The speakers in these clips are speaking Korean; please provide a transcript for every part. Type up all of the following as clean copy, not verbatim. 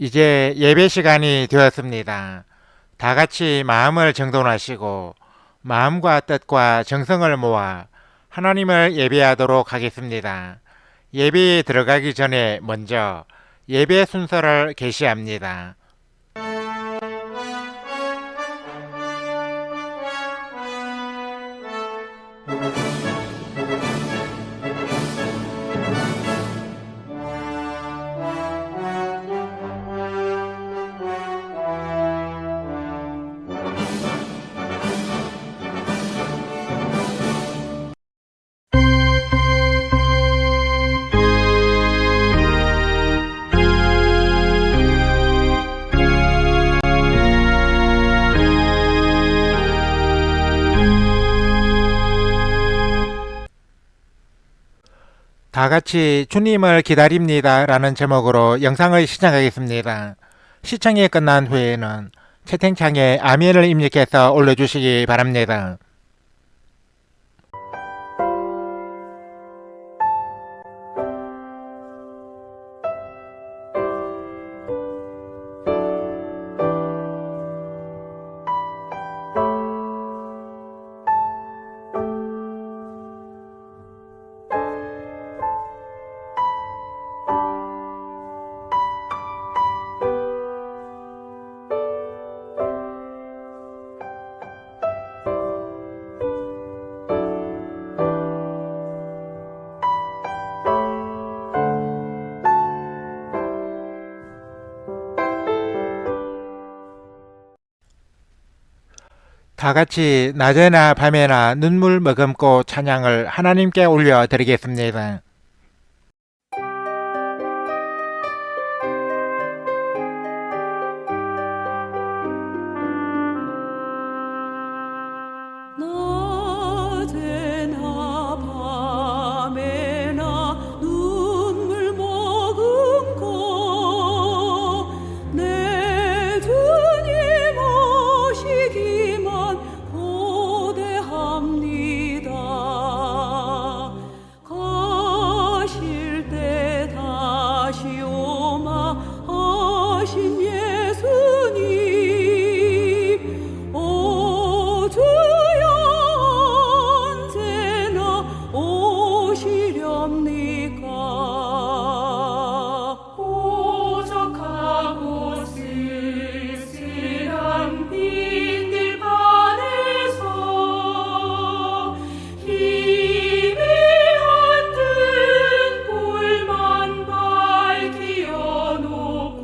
이제 예배 시간이 되었습니다. 다 같이 마음을 정돈하시고 마음과 뜻과 정성을 모아 하나님을 예배하도록 하겠습니다. 예배에 들어가기 전에 먼저 예배 순서를 게시합니다. 다 같이 주님을 기다립니다 라는 제목으로 영상을 시작하겠습니다. 시청이 끝난 후에는 채팅창에 아멘을 입력해서 올려주시기 바랍니다. 다 같이 낮에나 밤에나 눈물 머금고 찬양을 하나님께 올려드리겠습니다. 낮에나 밤에나 눈물 머금고 내 주님 오시기만 고대합니다. 가실 때 다시 오마 하신 예수님 오 주여 언제나 오시렵니까. 고적하고 쓸쓸한 빈들판에서 희미한 등불만 밝히어 놓고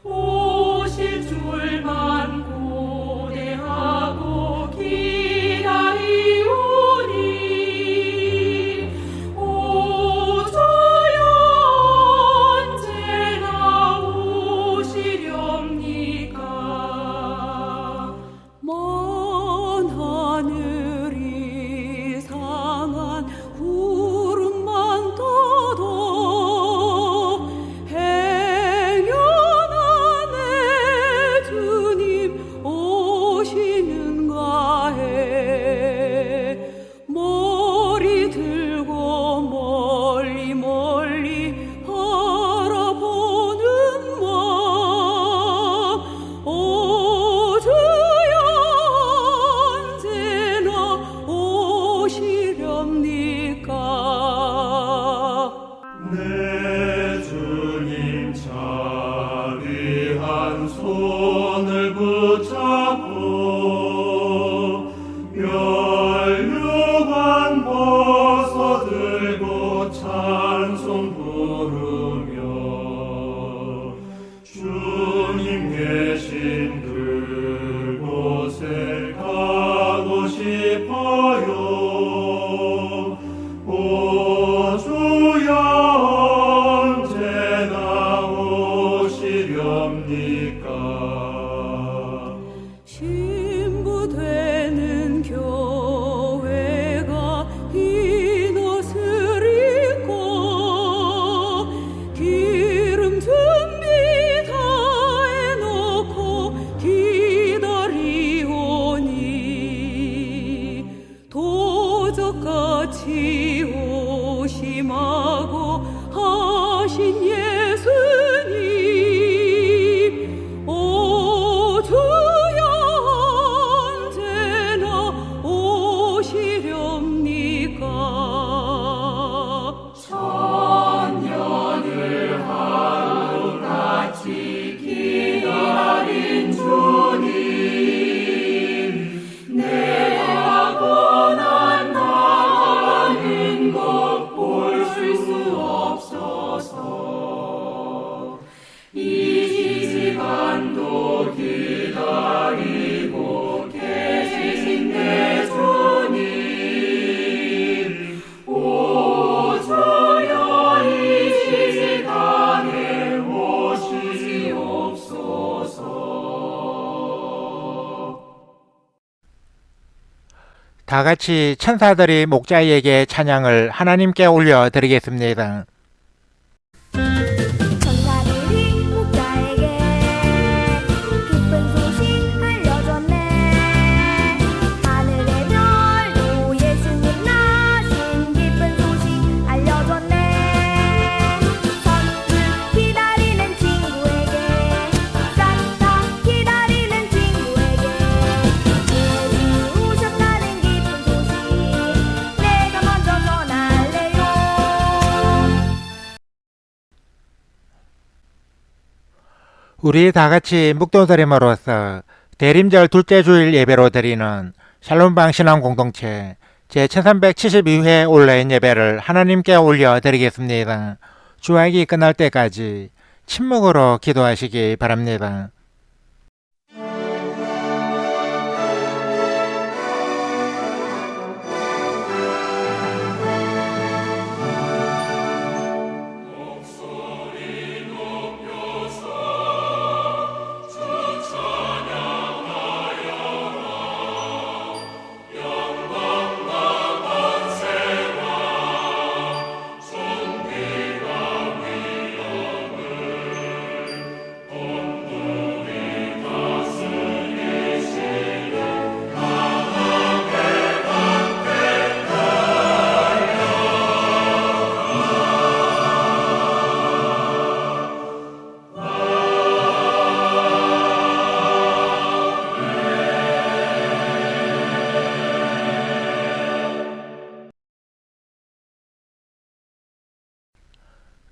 오실 줄만 고대하고 기다리오니 오 주여 언제나 오시렵니까. 먼 하늘이 상한 구름만 떠도 행여나 내 주님 오시는가 해. 머리 들고 멀리 멀리 바라보는 마음 오 주여 언제나 오시렵니까. 내 주님 자비한 손을 붙잡고 멸류관 벗어들고 찬송 부르며 주님 계신 그곳에 가고 싶어요. 오 주여 언제나 오시렵니까. 신부되는 교회가 흰 옷을 입고 기름 준비 다 해놓고 기다리오니 도적같이 오심하고 하신 예수 다 같이 천사들이 목자에게 찬양을 하나님께 올려드리겠습니다. 천사들이 목자에게 기쁜 소식 알려줬네. 하늘의 별도 예수님 나신 기쁜 소식 알려줬네. 선물 기다리는 친구에게, 산타 기다리는 친구에게 예수 오셨다는 기쁜 소식 내가 먼저 전할래요. 우리 다 같이 묵도드림으로써 대림절 둘째 주일 예배로 드리는 샬롬방 신앙 공동체 제1372회 온라인 예배를 하나님께 올려드리겠습니다. 주학이 끝날 때까지 침묵으로 기도하시기 바랍니다.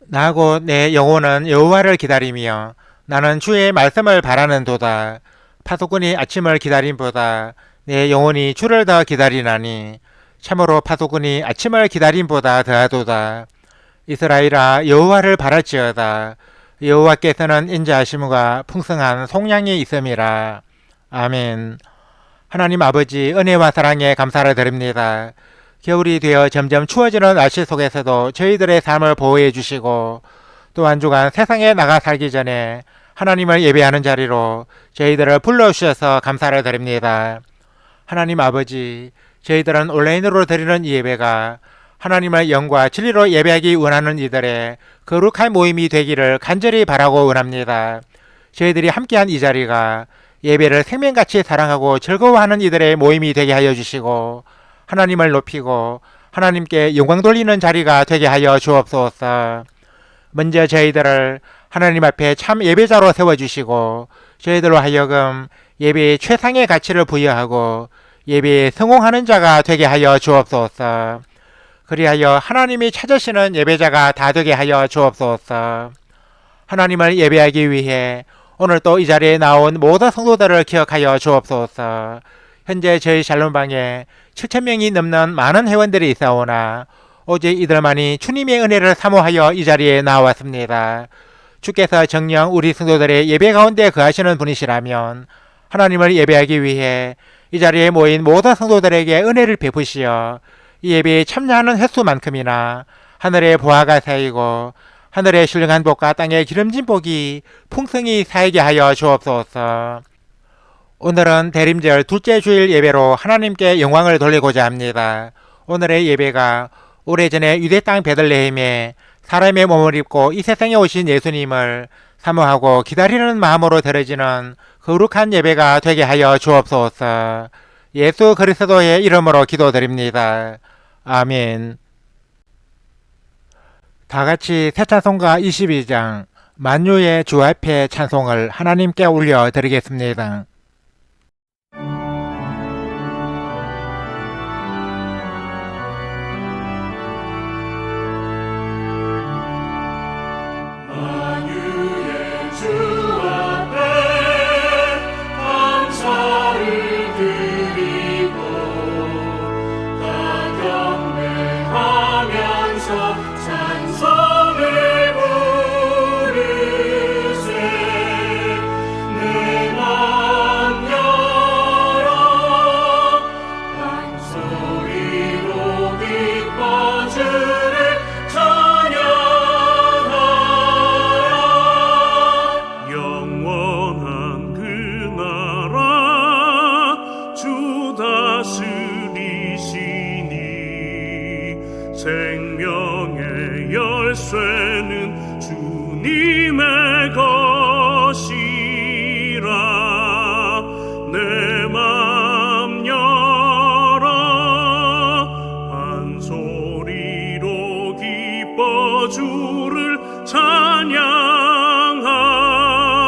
나하고 내 영혼은 여호와를 기다리며 나는 주의 말씀을 바라는도다. 파수꾼이 아침을 기다림보다 내 영혼이 주를 더 기다리나니 참으로 파수꾼이 아침을 기다림보다 더하도다. 이스라엘아 여호와를 바랄지어다. 여호와께서는 인자하심과 풍성한 속량이 있음이라. 아멘. 하나님 아버지 은혜와 사랑에 감사를 드립니다. 겨울이 되어 점점 추워지는 날씨 속에서도 저희들의 삶을 보호해 주시고 또 한 주간 세상에 나가 살기 전에 하나님을 예배하는 자리로 저희들을 불러주셔서 감사를 드립니다. 하나님 아버지, 저희들은 온라인으로 드리는 이 예배가 하나님의 영과 진리로 예배하기 원하는 이들의 거룩한 모임이 되기를 간절히 바라고 원합니다. 저희들이 함께한 이 자리가 예배를 생명같이 사랑하고 즐거워하는 이들의 모임이 되게 하여 주시고 하나님을 높이고 하나님께 영광 돌리는 자리가 되게 하여 주옵소서. 먼저 저희들을 하나님 앞에 참 예배자로 세워주시고 저희들로 하여금 예배의 최상의 가치를 부여하고 예배에 성공하는 자가 되게 하여 주옵소서. 그리하여 하나님이 찾으시는 예배자가 다 되게 하여 주옵소서. 하나님을 예배하기 위해 오늘 또 이 자리에 나온 모든 성도들을 기억하여 주옵소서. 현재 저희 샬롬방에 7,000명이 넘는 많은 회원들이 있사오나 오직 이들만이 주님의 은혜를 사모하여 이 자리에 나왔습니다. 주께서 정녕 우리 성도들의 예배 가운데 거하시는 분이시라면 하나님을 예배하기 위해 이 자리에 모인 모든 성도들에게 은혜를 베푸시어 이 예배에 참여하는 횟수만큼이나 하늘의 보화가 쌓이고 하늘의 신령한 복과 땅의 기름진 복이 풍성히 쌓이게 하여 주옵소서. 오늘은 대림절 둘째 주일 예배로 하나님께 영광을 돌리고자 합니다. 오늘의 예배가 오래전에 유대 땅 베들레헴에 사람의 몸을 입고 이 세상에 오신 예수님을 사모하고 기다리는 마음으로 드려지는 거룩한 예배가 되게 하여 주옵소서. 예수 그리스도의 이름으로 기도드립니다. 아멘. 다같이 새 찬송가 22장 만유의 주 앞에 찬송을 하나님께 올려드리겠습니다. 생명의 열쇠는 주님의 것이라. 내 맘 열어 한 소리로 기뻐 주를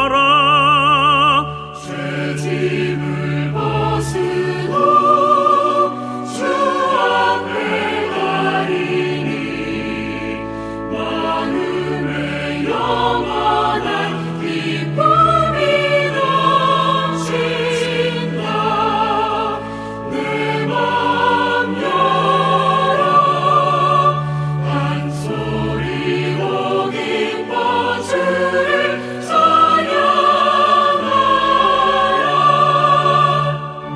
찬양하라. 새 짐을 벗으고 주 앞에 가리니 마음에 영원한 기쁨이 넘친다. 내 맘 열어 한 소리로 기뻐 주를 찬양하라.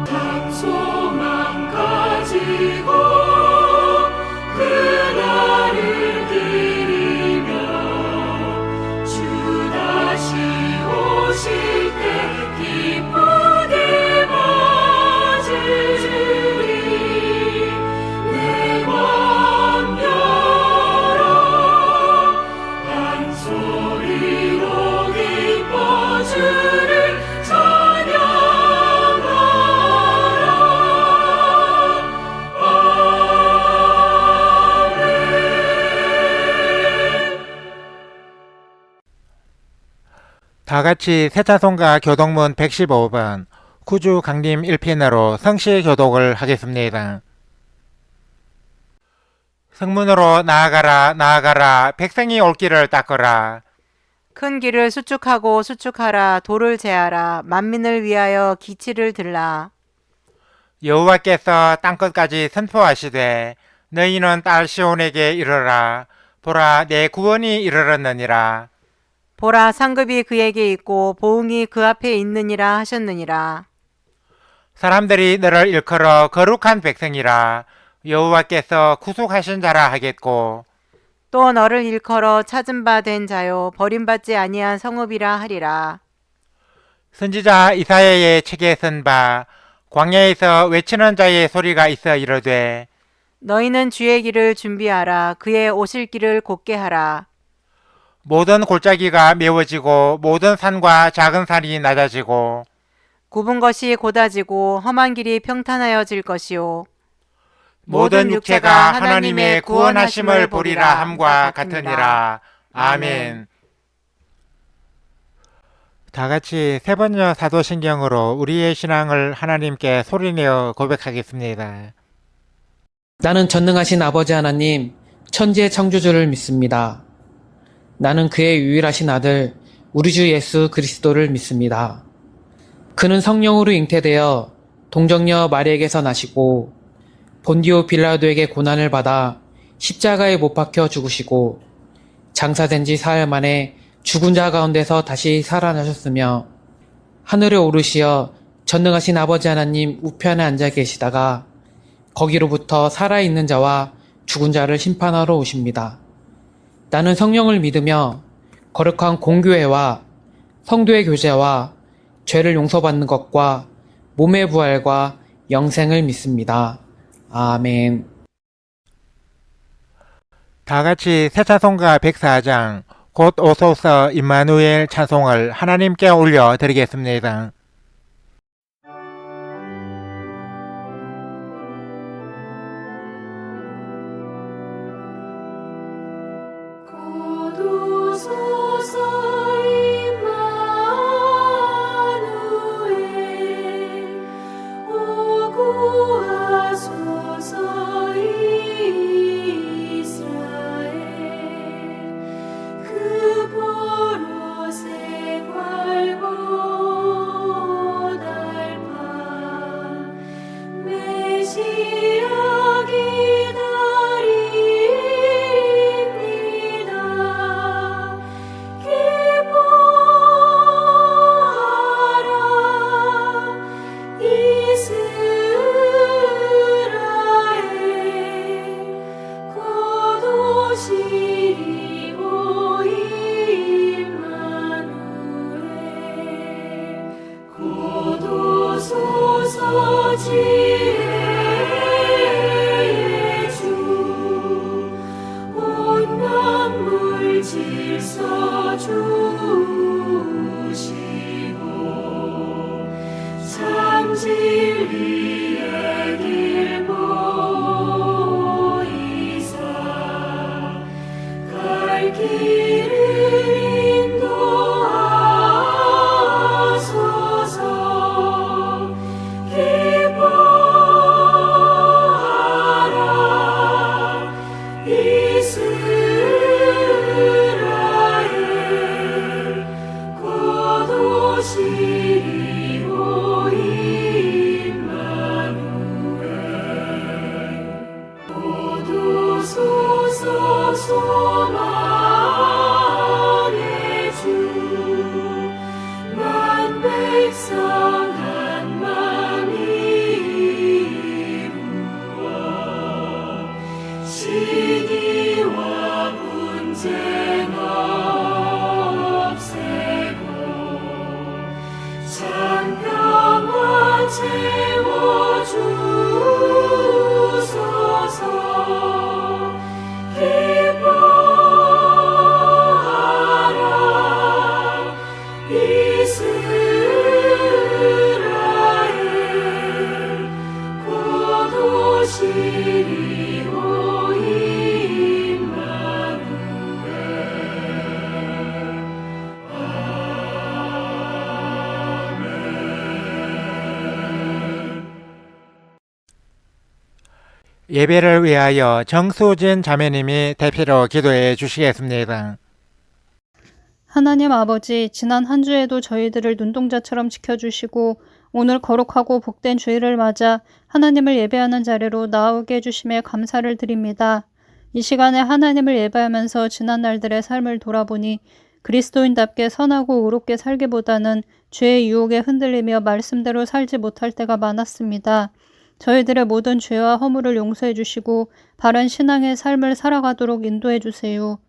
한 소망 가지고 그날을 기리며 주 다시 오실 때 기쁘게 맞으리. 내 맘 열어 한 소리로 기뻐 주를 다 같이 세차송가 교동문 115번 구주 강림 1편으로 성시 교독을 하겠습니다. 성문으로 나아가라 나아가라 백성이 올 길을 닦으라. 큰 길을 수축하고 수축하라. 돌을 제하라. 만민을 위하여 기치를 들라. 여호와께서 땅끝까지 선포하시되 너희는 딸 시온에게 이르라. 보라 내 구원이 이르렀느니라. 보라 상급이 그에게 있고 보응이 그 앞에 있느니라 하셨느니라. 사람들이 너를 일컬어 거룩한 백성이라. 여호와께서 구속하신 자라 하겠고 또 너를 일컬어 찾은 바 된 자요 버림받지 아니한 성읍이라 하리라. 선지자 이사야의 책에 쓴 바 광야에서 외치는 자의 소리가 있어 이르되 너희는 주의 길을 준비하라. 그의 오실 길을 곧게 하라. 모든 골짜기가 메워지고 모든 산과 작은 산이 낮아지고 굽은 것이 곧아지고 험한 길이 평탄하여질 것이요 모든 육체가 하나님의 구원하심을 보리라 함과 같으니라. 아멘. 다 같이 세 번째 사도신경으로 우리의 신앙을 하나님께 소리내어 고백하겠습니다. 나는 전능하신 아버지 하나님, 천지의 창조주를 믿습니다. 나는 그의 유일하신 아들, 우리 주 예수 그리스도를 믿습니다. 그는 성령으로 잉태되어 동정녀 마리에게서 나시고 본디오 빌라도에게 고난을 받아 십자가에 못 박혀 죽으시고 장사된 지 사흘 만에 죽은 자 가운데서 다시 살아나셨으며 하늘에 오르시어 전능하신 아버지 하나님 우편에 앉아 계시다가 거기로부터 살아있는 자와 죽은 자를 심판하러 오십니다. 나는 성령을 믿으며 거룩한 공교회와 성도의 교제와 죄를 용서받는 것과 몸의 부활과 영생을 믿습니다. 아멘. 다 같이 세차송가 104장 곧 오소서 임마누엘 찬송을 하나님께 올려드리겠습니다. 곧 오소서 임마누엘 오 구하소서 이스라엘 그 보로새 괄고 달파 메시아 기다립니다. 기뻐하라 이스라엘 곧 오시리 오 임마누엘 곧 오소서 지혜의 주 길을 인도하소서. 기뻐하라 이스라엘. 곧 오시리오 임마누엘. 곧 오소서 소망의 주. 만 백성 한 맘이 이루어 시기와 분쟁 없애고 참 평화 채워주소서. 기뻐하라 이스라엘. 곧 오시리오 임마누엘. 예배를 위하여 정수진 자매님이 대표로 기도해 주시겠습니다. 하나님 아버지, 지난 한 주에도 저희들을 눈동자처럼 지켜주시고 오늘 거룩하고 복된 주일을 맞아 하나님을 예배하는 자리로 나오게 해주심에 감사를 드립니다. 이 시간에 하나님을 예배하면서 지난 날들의 삶을 돌아보니 그리스도인답게 선하고 의롭게 살기보다는 죄의 유혹에 흔들리며 말씀대로 살지 못할 때가 많았습니다. 저희들의 모든 죄와 허물을 용서해 주시고 바른 신앙의 삶을 살아가도록 인도해 주세요.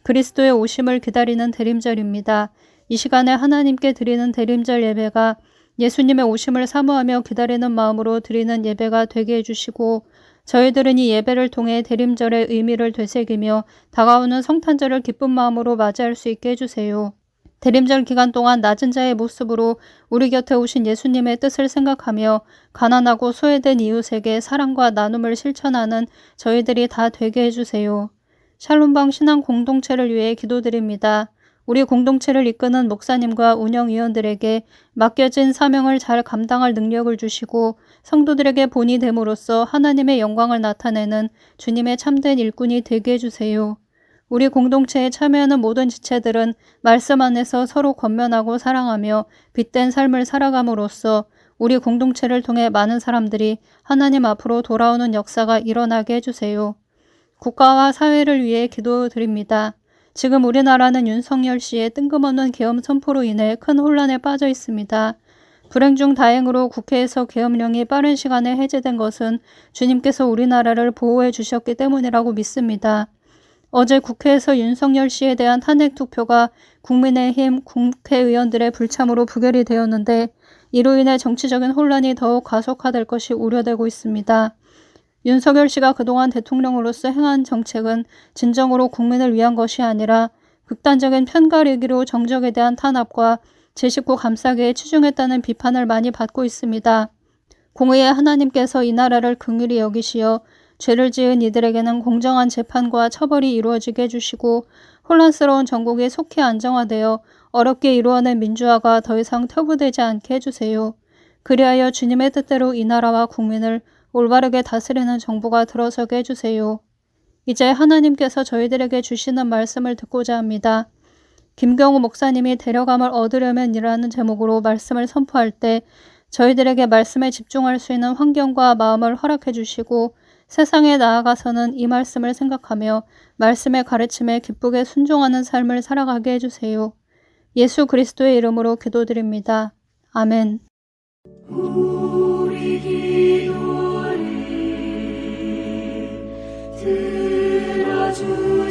그리스도의 오심을 기다리는 대림절입니다. 이 시간에 하나님께 드리는 대림절 예배가 예수님의 오심을 사모하며 기다리는 마음으로 드리는 예배가 되게 해주시고 저희들은 이 예배를 통해 대림절의 의미를 되새기며 다가오는 성탄절을 기쁜 마음으로 맞이할 수 있게 해주세요. 대림절 기간 동안 낮은 자의 모습으로 우리 곁에 오신 예수님의 뜻을 생각하며 가난하고 소외된 이웃에게 사랑과 나눔을 실천하는 저희들이 다 되게 해주세요. 샬롬방 신앙 공동체를 위해 기도드립니다. 우리 공동체를 이끄는 목사님과 운영위원들에게 맡겨진 사명을 잘 감당할 능력을 주시고 성도들에게 본이 됨으로써 하나님의 영광을 나타내는 주님의 참된 일꾼이 되게 해주세요. 우리 공동체에 참여하는 모든 지체들은 말씀 안에서 서로 권면하고 사랑하며 빛된 삶을 살아감으로써 우리 공동체를 통해 많은 사람들이 하나님 앞으로 돌아오는 역사가 일어나게 해주세요. 국가와 사회를 위해 기도드립니다. 지금 우리나라는 윤석열 씨의 뜬금없는 계엄 선포로 인해 큰 혼란에 빠져 있습니다. 불행 중 다행으로 국회에서 계엄령이 빠른 시간에 해제된 것은 주님께서 우리나라를 보호해 주셨기 때문이라고 믿습니다. 어제 국회에서 윤석열 씨에 대한 탄핵 투표가 국민의힘 국회의원들의 불참으로 부결이 되었는데 이로 인해 정치적인 혼란이 더욱 가속화될 것이 우려되고 있습니다. 윤석열 씨가 그동안 대통령으로서 행한 정책은 진정으로 국민을 위한 것이 아니라 극단적인 편가르기로 정적에 대한 탄압과 제19 감싸기에 치중했다는 비판을 많이 받고 있습니다. 공의의 하나님께서 이 나라를 긍휼히 여기시어 죄를 지은 이들에게는 공정한 재판과 처벌이 이루어지게 해주시고 혼란스러운 전국이 속히 안정화되어 어렵게 이루어낸 민주화가 더 이상 퇴보되지 않게 해주세요. 그리하여 주님의 뜻대로 이 나라와 국민을 올바르게 다스리는 정부가 들어서게 해주세요. 이제 하나님께서 저희들에게 주시는 말씀을 듣고자 합니다. 김경우 목사님이 데려감을 얻으려면 이라는 제목으로 말씀을 선포할 때 저희들에게 말씀에 집중할 수 있는 환경과 마음을 허락해 주시고 세상에 나아가서는 이 말씀을 생각하며 말씀의 가르침에 기쁘게 순종하는 삶을 살아가게 해주세요. 예수 그리스도의 이름으로 기도드립니다. 아멘. 우리 기도를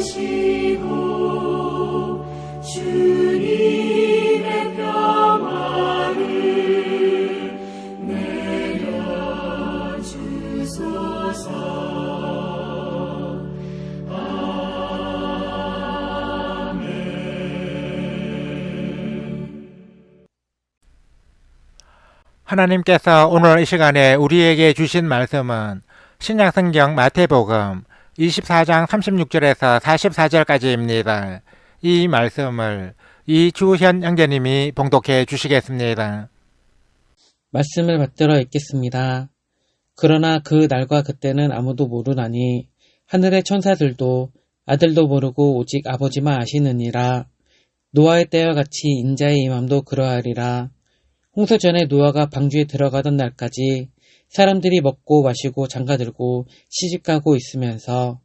들어주시고 주님의 평화를 내려주소서. 하나님께서 오늘 이 시간에 우리에게 주신 말씀은 신약성경 마태복음 24장 36절에서 44절까지입니다. 이 말씀을 이주현 형제님이 봉독해 주시겠습니다. 말씀을 받들어 읽겠습니다. 그러나 그 날과 그때는 아무도 모르나니 하늘의 천사들도 아들도 모르고 오직 아버지만 아시느니라. 노아의 때와 같이 인자의 임함도 그러하리라. 홍수 전에 노아가 방주에 들어가던 날까지 사람들이 먹고 마시고 장가들고 시집가고 있으면서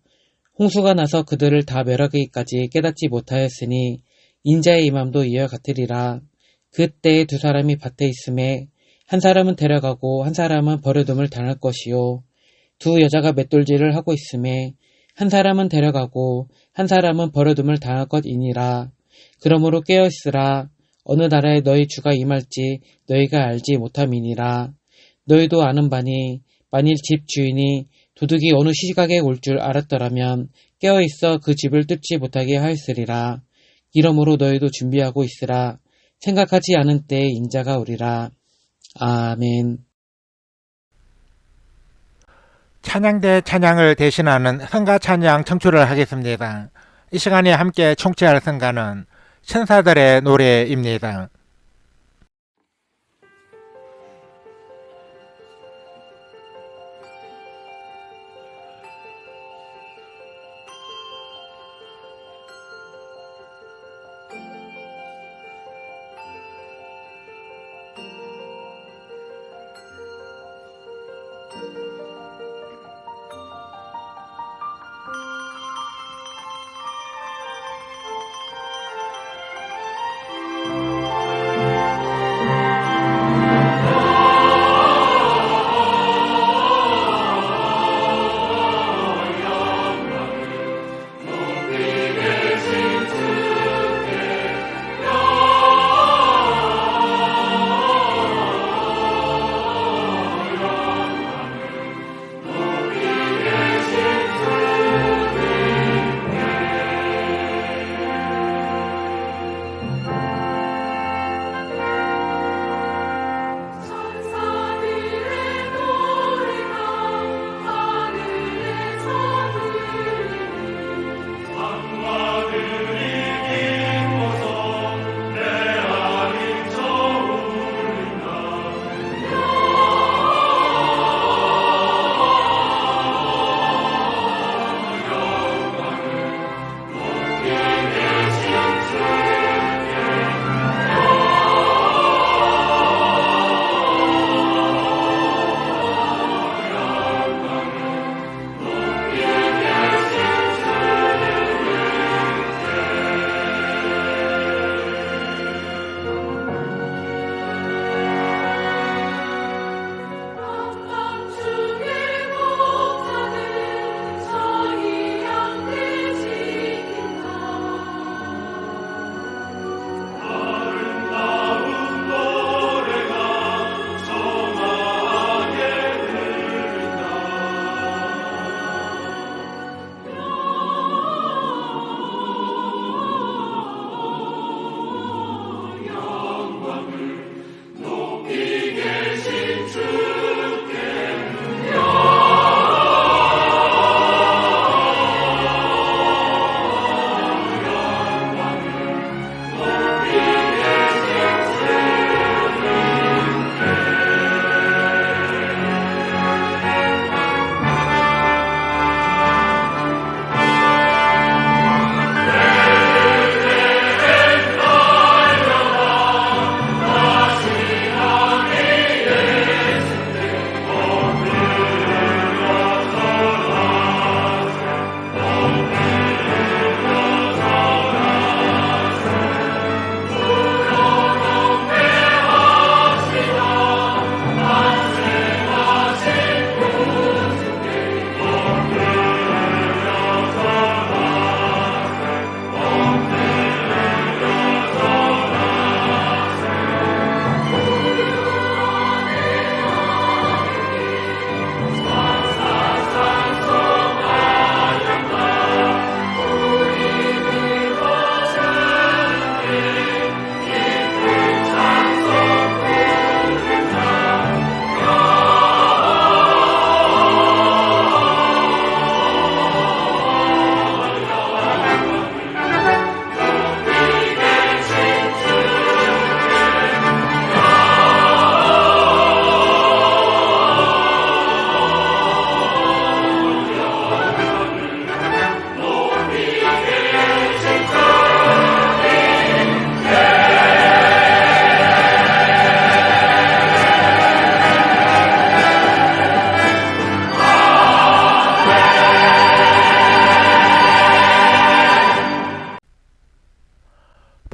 홍수가 나서 그들을 다 멸하기까지 깨닫지 못하였으니 인자의 임함도 이와 같으리라. 그때에 두 사람이 밭에 있음에 한 사람은 데려가고 한 사람은 버려둠을 당할 것이요. 두 여자가 맷돌질을 하고 있음에 한 사람은 데려가고 한 사람은 버려둠을 당할 것이니라. 그러므로 깨어있으라. 어느 나라에 너희 주가 임할지 너희가 알지 못함이니라. 너희도 아는 바니 만일 집 주인이 도둑이 어느 시각에 올 줄 알았더라면 깨어있어 그 집을 뜯지 못하게 하였으리라. 이러므로 너희도 준비하고 있으라. 생각하지 않은 때에 인자가 오리라. 아멘. 찬양대 찬양을 대신하는 성가 찬양 청취를 하겠습니다. 이 시간에 함께 청취할 성가는 천사들의 노래입니다.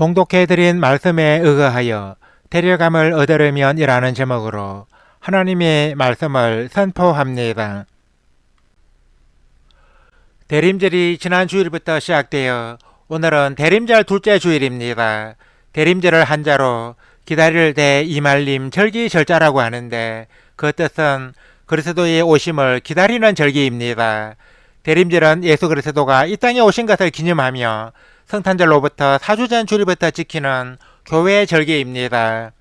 봉독해드린 말씀에 의거하여 데려감을 얻으려면이라는 제목으로 하나님의 말씀을 선포합니다. 대림절이 지난 주일부터 시작되어 오늘은 대림절 둘째 주일입니다. 대림절을 한자로 기다릴 때 이말림 절기절자라고 하는데 그 뜻은 그리스도의 오심을 기다리는 절기입니다. 대림절은 예수 그리스도가 이 땅에 오신 것을 기념하며 성탄절로부터 4주 전 주일부터 지키는 교회의 절기입니다.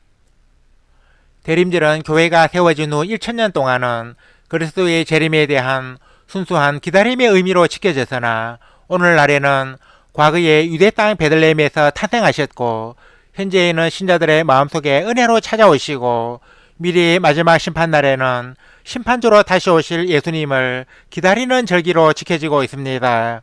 대림절은 교회가 세워진 후 1000년 동안은 그리스도의 재림에 대한 순수한 기다림의 의미로 지켜졌으나 오늘날에는 과거에 유대 땅 베들레헴에서 탄생하셨고 현재에는 신자들의 마음속에 은혜로 찾아오시고 미래의 마지막 심판날에는 심판주로 다시 오실 예수님을 기다리는 절기로 지켜지고 있습니다.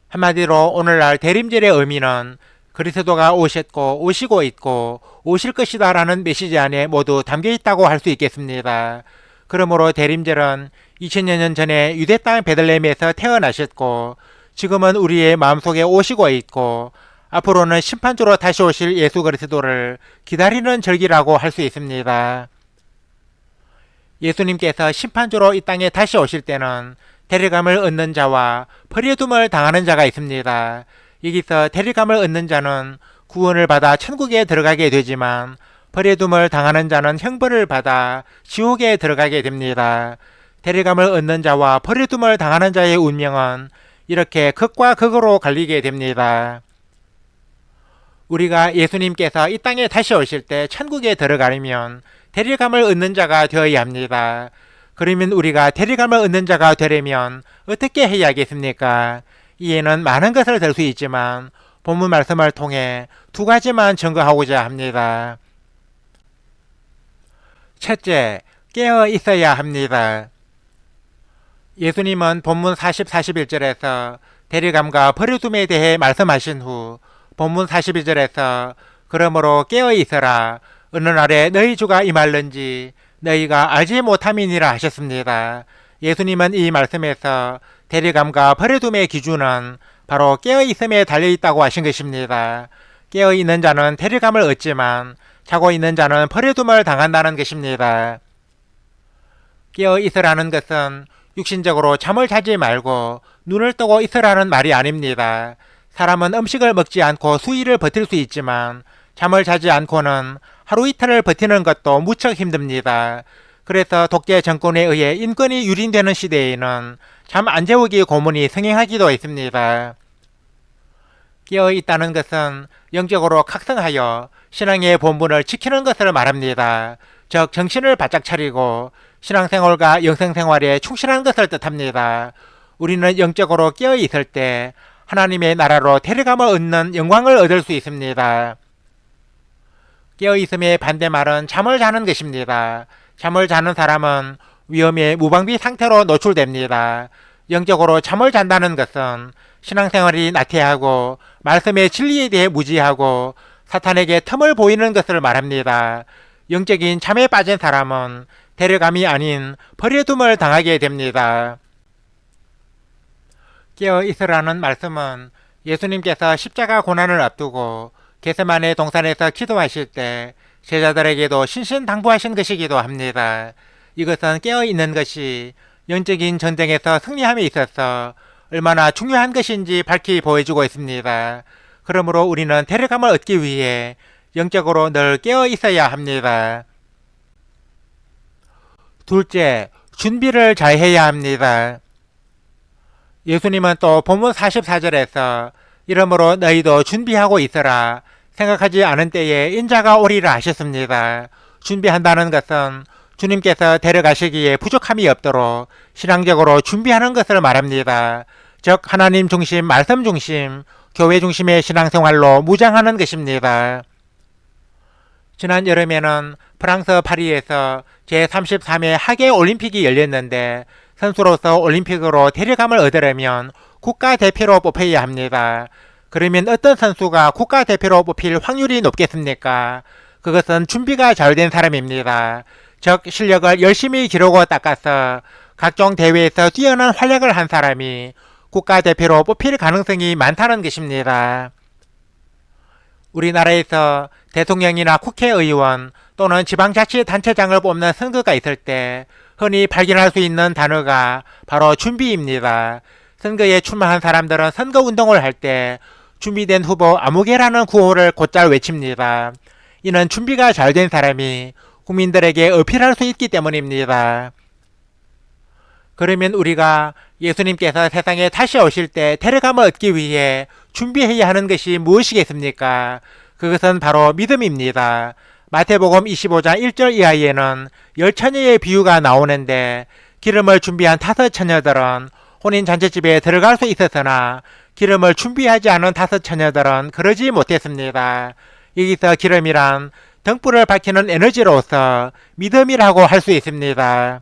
한마디로 오늘날 대림절의 의미는 그리스도가 오셨고 오시고 있고 오실 것이다 라는 메시지 안에 모두 담겨 있다고 할 수 있겠습니다. 그러므로 대림절은 2000여 년 전에 유대 땅 베들레헴에서 태어나셨고 지금은 우리의 마음속에 오시고 있고 앞으로는 심판주로 다시 오실 예수 그리스도를 기다리는 절기라고 할 수 있습니다. 예수님께서 심판주로 이 땅에 다시 오실 때는 데려감을 얻는 자와 버려둠을 당하는 자가 있습니다. 여기서 데려감을 얻는 자는 구원을 받아 천국에 들어가게 되지만 버려둠을 당하는 자는 형벌을 받아 지옥에 들어가게 됩니다. 데려감을 얻는 자와 버려둠을 당하는 자의 운명은 이렇게 극과 극으로 갈리게 됩니다. 우리가 예수님께서 이 땅에 다시 오실 때 천국에 들어가려면 데려감을 얻는 자가 되어야 합니다. 그러면 우리가 데려감을 얻는 자가 되려면 어떻게 해야겠습니까? 이에는 많은 것을 들 수 있지만 본문 말씀을 통해 두 가지만 증거하고자 합니다. 첫째, 깨어 있어야 합니다. 예수님은 본문 40, 41절에서 데려감과 버려둠에 대해 말씀하신 후 본문 42절에서 그러므로 깨어 있어라. 어느 날에 너희 주가 임할는지 너희가 알지 못함이니라 하셨습니다. 예수님은 이 말씀에서 데려감과 버려둠의 기준은 바로 깨어있음에 달려있다고 하신 것입니다. 깨어있는 자는 데려감을 얻지만 자고 있는 자는 버려둠을 당한다는 것입니다. 깨어있으라는 것은 육신적으로 잠을 자지 말고 눈을 뜨고 있으라는 말이 아닙니다. 사람은 음식을 먹지 않고 수일을 버틸 수 있지만 잠을 자지 않고는 하루 이틀을 버티는 것도 무척 힘듭니다. 그래서 독재 정권에 의해 인권이 유린되는 시대에는 잠 안 재우기 고문이 성행하기도 했습니다. 깨어있다는 것은 영적으로 각성하여 신앙의 본분을 지키는 것을 말합니다. 즉 정신을 바짝 차리고 신앙생활과 영성생활에 충실한 것을 뜻합니다. 우리는 영적으로 깨어있을 때 하나님의 나라로 데려감을 얻는 영광을 얻을 수 있습니다. 깨어있음의 반대말은 잠을 자는 것입니다. 잠을 자는 사람은 위험에 무방비 상태로 노출됩니다. 영적으로 잠을 잔다는 것은 신앙생활이 나태하고 말씀의 진리에 대해 무지하고 사탄에게 틈을 보이는 것을 말합니다. 영적인 잠에 빠진 사람은 데려감이 아닌 버려둠을 당하게 됩니다. 깨어 있으라는 말씀은 예수님께서 십자가 고난을 앞두고 겟세마네 동산에서 기도하실 때 제자들에게도 신신당부하신 것이기도 합니다. 이것은 깨어 있는 것이 영적인 전쟁에서 승리함에 있어서 얼마나 중요한 것인지 밝히 보여주고 있습니다. 그러므로 우리는 데려감을 얻기 위해 영적으로 늘 깨어 있어야 합니다. 둘째, 준비를 잘 해야 합니다. 예수님은 또 본문 44절에서 이러므로 너희도 준비하고 있어라. 생각하지 않은 때에 인자가 오리라 하셨습니다. 준비한다는 것은 주님께서 데려가시기에 부족함이 없도록 신앙적으로 준비하는 것을 말합니다. 즉 하나님 중심, 말씀 중심, 교회 중심의 신앙생활로 무장하는 것입니다. 지난 여름에는 프랑스 파리에서 제33회 하계올림픽이 열렸는데 선수로서 올림픽으로 데려감을 얻으려면 국가대표로 뽑혀야 합니다. 그러면 어떤 선수가 국가대표로 뽑힐 확률이 높겠습니까? 그것은 준비가 잘 된 사람입니다. 즉 실력을 열심히 기르고 닦아서 각종 대회에서 뛰어난 활약을 한 사람이 국가대표로 뽑힐 가능성이 많다는 것입니다. 우리나라에서 대통령이나 국회의원 또는 지방자치단체장을 뽑는 선거가 있을 때 흔히 발견할 수 있는 단어가 바로 준비입니다. 선거에 출마한 사람들은 선거운동을 할 때 준비된 후보 아무개라는 구호를 곧잘 외칩니다. 이는 준비가 잘 된 사람이 국민들에게 어필할 수 있기 때문입니다. 그러면 우리가 예수님께서 세상에 다시 오실 때 데려감을 얻기 위해 준비해야 하는 것이 무엇이겠습니까? 그것은 바로 믿음입니다. 마태복음 25장 1절 이하에는 10처녀의 비유가 나오는데 기름을 준비한 5처녀들은 혼인잔치집에 들어갈 수 있었으나 기름을 준비하지 않은 5처녀들은 그러지 못했습니다. 여기서 기름이란 등불을 밝히는 에너지로서 믿음이라고 할 수 있습니다.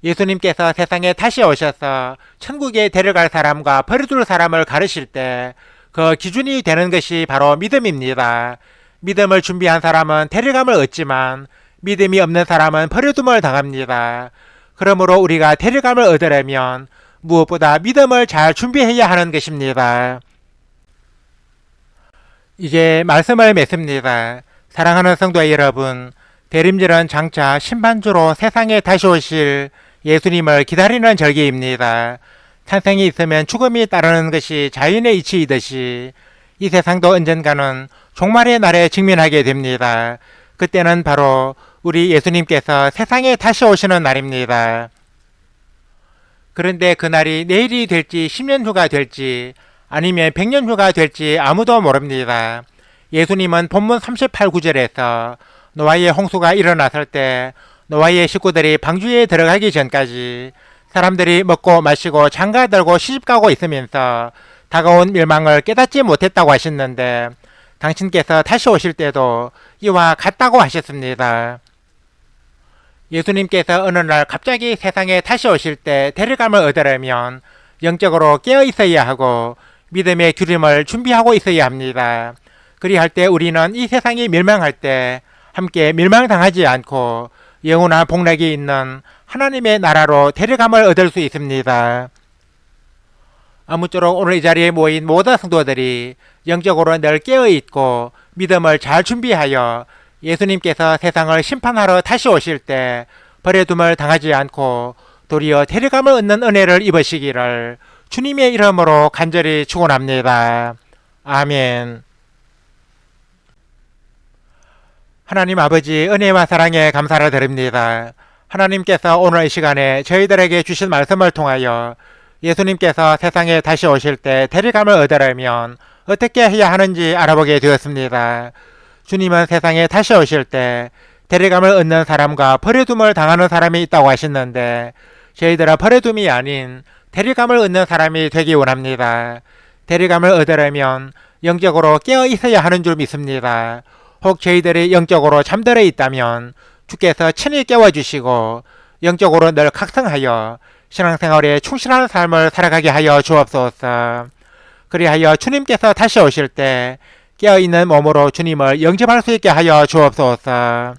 예수님께서 세상에 다시 오셔서 천국에 데려갈 사람과 버려둘 사람을 가르칠 때 그 기준이 되는 것이 바로 믿음입니다. 믿음을 준비한 사람은 데려감을 얻지만 믿음이 없는 사람은 버려둠을 당합니다. 그러므로 우리가 데려감을 얻으려면 무엇보다 믿음을 잘 준비해야 하는 것입니다. 이제 말씀을 맺습니다. 사랑하는 성도 여러분, 대림절은 장차 심판주로 세상에 다시 오실 예수님을 기다리는 절기입니다. 탄생이 있으면 죽음이 따르는 것이 자연의 이치이듯이 이 세상도 언젠가는 종말의 날에 직면하게 됩니다. 그때는 바로 우리 예수님께서 세상에 다시 오시는 날입니다. 그런데 그날이 내일이 될지 10년 후가 될지 아니면 100년 후가 될지 아무도 모릅니다. 예수님은 본문 38구절에서 노아의 홍수가 일어났을 때 노아의 식구들이 방주에 들어가기 전까지 사람들이 먹고 마시고 장가들고 시집가고 있으면서 다가온 멸망을 깨닫지 못했다고 하셨는데 당신께서 다시 오실 때도 이와 같다고 하셨습니다. 예수님께서 어느 날 갑자기 세상에 다시 오실 때 데려감을 얻으려면 영적으로 깨어 있어야 하고 믿음의 기름을 준비하고 있어야 합니다. 그리할 때 우리는 이 세상이 멸망할 때 함께 멸망당하지 않고 영원한 복락이 있는 하나님의 나라로 데려감을 얻을 수 있습니다. 아무쪼록 오늘 이 자리에 모인 모든 성도들이 영적으로 늘 깨어있고 믿음을 잘 준비하여 예수님께서 세상을 심판하러 다시 오실 때 버려둠을 당하지 않고 도리어 데려감을 얻는 은혜를 입으시기를 주님의 이름으로 간절히 축원합니다. 아멘. 하나님 아버지 은혜와 사랑에 감사를 드립니다. 하나님께서 오늘 이 시간에 저희들에게 주신 말씀을 통하여 예수님께서 세상에 다시 오실 때 데려감을 얻으려면 어떻게 해야 하는지 알아보게 되었습니다. 주님은 세상에 다시 오실 때 데려감을 얻는 사람과 버려둠을 당하는 사람이 있다고 하셨는데 저희들은 버려둠이 아닌 데려감을 얻는 사람이 되기 원합니다. 데려감을 얻으려면 영적으로 깨어 있어야 하는 줄 믿습니다. 혹 저희들이 영적으로 잠들어 있다면 주께서 친히 깨워주시고 영적으로 늘 각성하여 신앙생활에 충실한 삶을 살아가게 하여 주옵소서. 그리하여 주님께서 다시 오실 때 깨어있는 몸으로 주님을 영접할 수 있게 하여 주옵소서.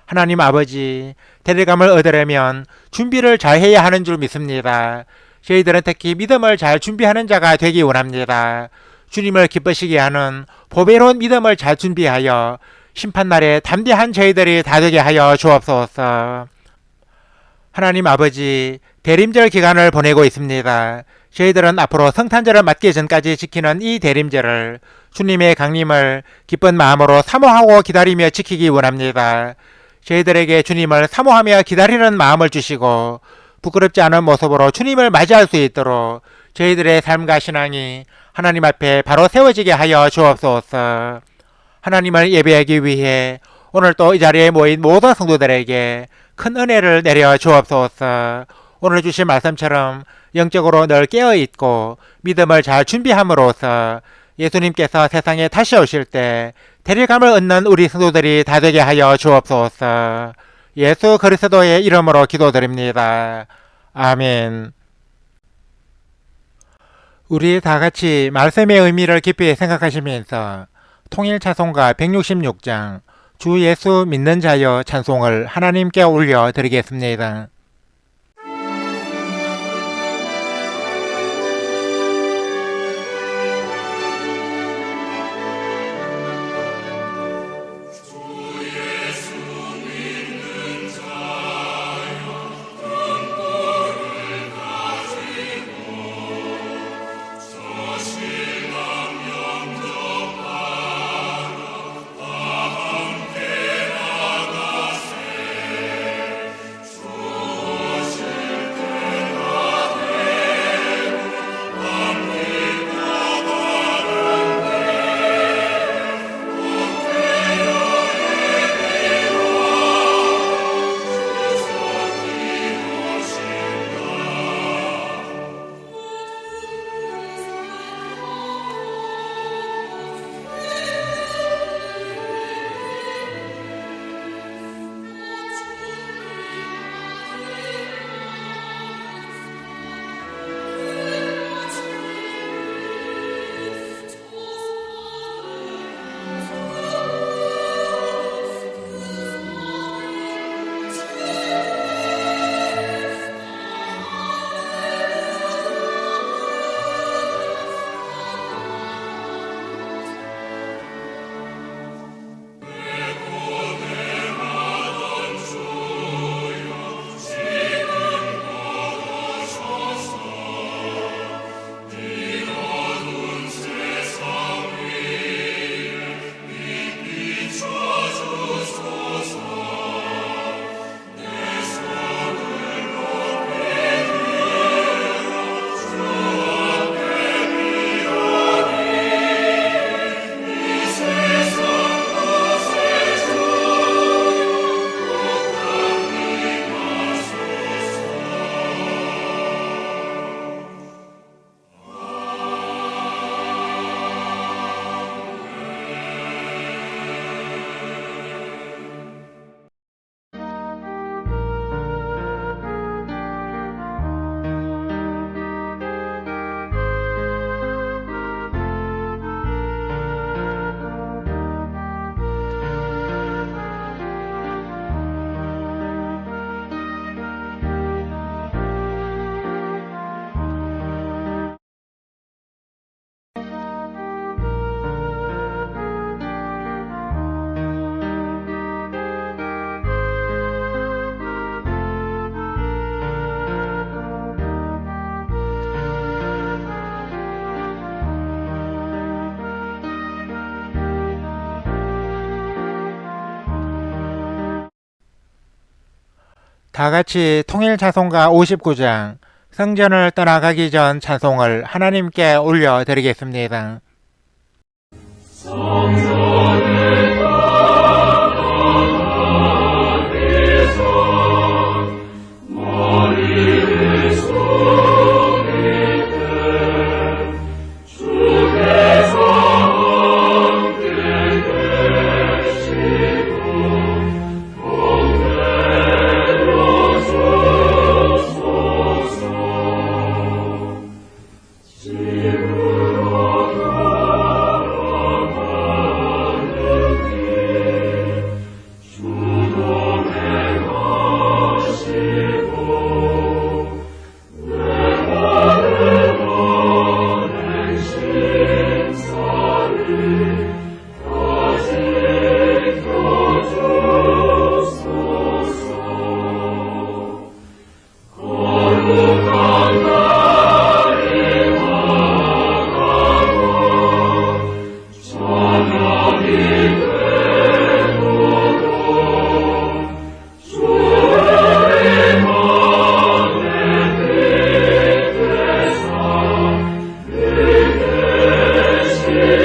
하나님 아버지, 데려감을 얻으려면 준비를 잘 해야 하는 줄 믿습니다. 저희들은 특히 믿음을 잘 준비하는 자가 되기 원합니다. 주님을 기쁘시게 하는 보배로운 믿음을 잘 준비하여 심판날에 담대한 저희들이 다 되게 하여 주옵소서. 하나님 아버지, 대림절 기간을 보내고 있습니다. 저희들은 앞으로 성탄절을 맞기 전까지 지키는 이 대림절을 주님의 강림을 기쁜 마음으로 사모하고 기다리며 지키기 원합니다. 저희들에게 주님을 사모하며 기다리는 마음을 주시고 부끄럽지 않은 모습으로 주님을 맞이할 수 있도록 저희들의 삶과 신앙이 하나님 앞에 바로 세워지게 하여 주옵소서. 하나님을 예배하기 위해 오늘 또 이 자리에 모인 모든 성도들에게 큰 은혜를 내려 주옵소서. 오늘 주신 말씀처럼 영적으로 늘 깨어있고 믿음을 잘 준비함으로써 예수님께서 세상에 다시 오실 때 데려감을 얻는 우리 성도들이 다 되게 하여 주옵소서. 예수 그리스도의 이름으로 기도드립니다. 아멘. 우리 다 같이 말씀의 의미를 깊이 생각하시면서 통일찬송가 166장 주 예수 믿는 자여 찬송을 하나님께 올려드리겠습니다. 다 같이 통일 찬송가 59장 성전을 떠나가기 전 찬송을 하나님께 올려드리겠습니다. 성전을 떠나가기서 머리를 숙일 때 주께서 함께 계시고 복되려 주소서. 집으로 돌아가는 길 주동에 가시고 내 발을 오랜 심사를 가지켜 주소서. 거룩한 날이 와가고 저녁이 되도록 주의 맘에 빛되사 늘 계시옵소서.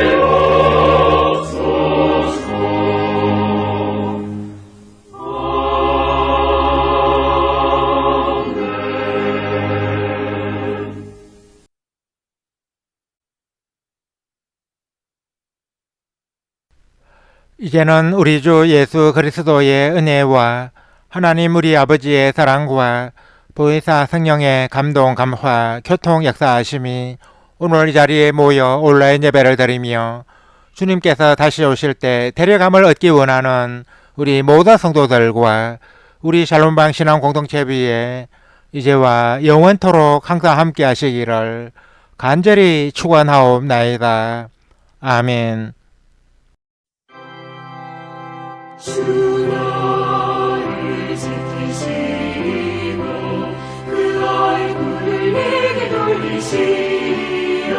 이제는 우리 주 예수 그리스도의 은혜와 하나님 우리 아버지의 사랑과 보혜사 성령의 감동 감화 교통 역사하심이 오늘 이 자리에 모여 온라인 예배를 드리며 주님께서 다시 오실 때 데려감을 얻기 원하는 우리 모든 성도들과 우리 샬롬방 신앙 공동체 위에 이제와 영원토록 항상 함께 하시기를 간절히 축원하옵나이다. 아멘. 주 너를 지키시고 그 얼굴을 내게 돌리시어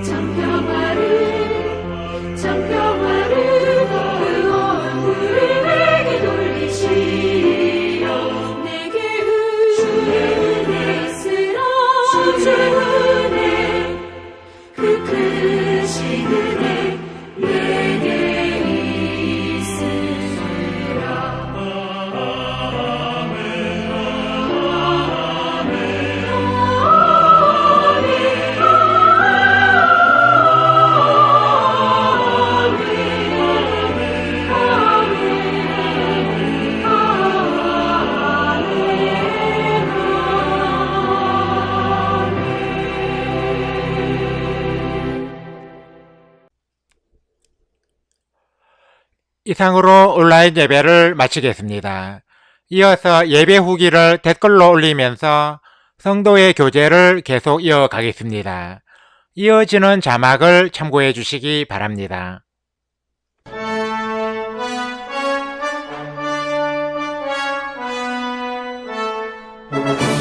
장평화를 그 얼굴을 내게 돌리시어 내게 주의 은혜 있으라. 주의 은혜 그 크신 은혜 내게 이상으로 온라인 예배를 마치겠습니다. 이어서 예배 후기를 댓글로 올리면서 성도의 교제를 계속 이어가겠습니다. 이어지는 자막을 참고해 주시기 바랍니다. 주